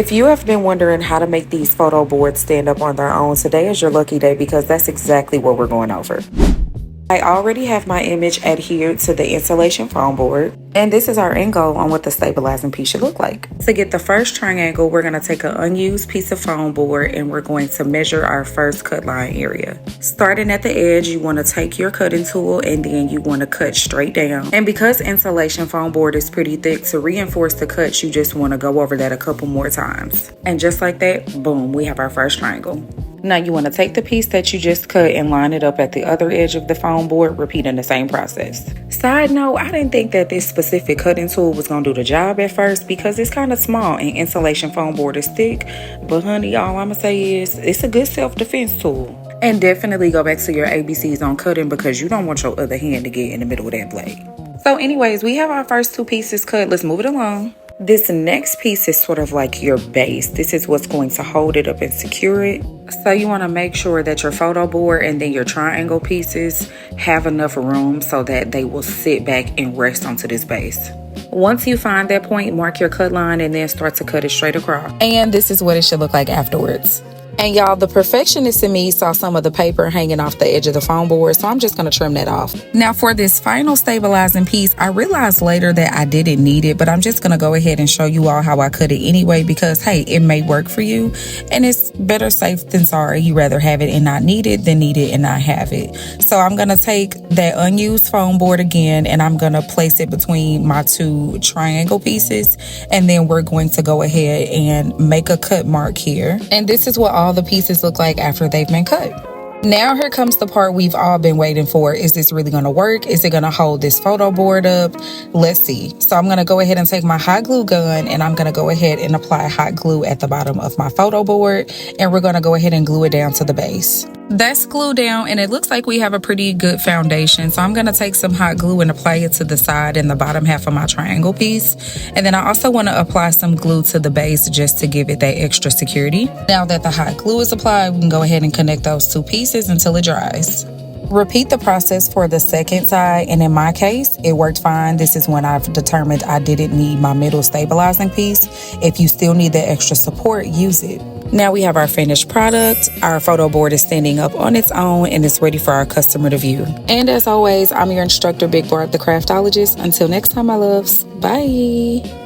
If you have been wondering how to make these photo boards stand up on their own, today is your lucky day because that's exactly what we're going over. I already have my image adhered to the insulation foam board, and this is our end goal on what the stabilizing piece should look like. To get the first triangle, we're going to take an unused piece of foam board and we're going to measure our first cut line area. Starting at the edge, you want to take your cutting tool and then you want to cut straight down. And because insulation foam board is pretty thick, to reinforce the cuts, you just want to go over that a couple more times. And just like that, boom, we have our first triangle. Now you want to take the piece that you just cut and line it up at the other edge of the foam board, repeating the same process. Side note, I didn't think that this specific cutting tool was going to do the job at first because it's kind of small and insulation foam board is thick. But honey, all I'm going to say is it's a good self-defense tool. And definitely go back to your ABCs on cutting because you don't want your other hand to get in the middle of that blade. So anyways, we have our first two pieces cut. Let's move it along. This next piece is sort of like your base. This is what's going to hold it up and secure it. So you want to make sure that your photo board and then your triangle pieces have enough room so that they will sit back and rest onto this base. Once you find that point, mark your cut line and then start to cut it straight across. And this is what it should look like afterwards. And y'all, the perfectionist in me saw some of the paper hanging off the edge of the foam board, so I'm just going to trim that off. Now for this final stabilizing piece, I realized later that I didn't need it, but I'm just going to go ahead and show you all how I cut it anyway because, hey, it may work for you, and it's better safe than sorry. You rather have it and not need it than need it and not have it. So I'm going to take that unused foam board again, and I'm going to place it between my two triangle pieces, and then we're going to go ahead and make a cut mark here. And this is what all the pieces look like after they've been cut. Now here comes the part we've all been waiting for. Is this really going to work? Is it going to hold this photo board up? Let's see. So I'm going to go ahead and take my hot glue gun and I'm going to go ahead and apply hot glue at the bottom of my photo board, and we're going to go ahead and glue it down to the base. That's glued down and it looks like we have a pretty good foundation. So I'm going to take some hot glue and apply it to the side and the bottom half of my triangle piece. And then I also want to apply some glue to the base just to give it that extra security. Now that the hot glue is applied, we can go ahead and connect those two pieces until it dries. Repeat the process for the second side, and in my case, it worked fine. This is when I've determined I didn't need my middle stabilizing piece. If you still need that extra support, use it. Now we have our finished product. Our photo board is standing up on its own and it's ready for our customer to view. And as always, I'm your instructor, Big Barb the Craftologist. Until next time, my loves. Bye.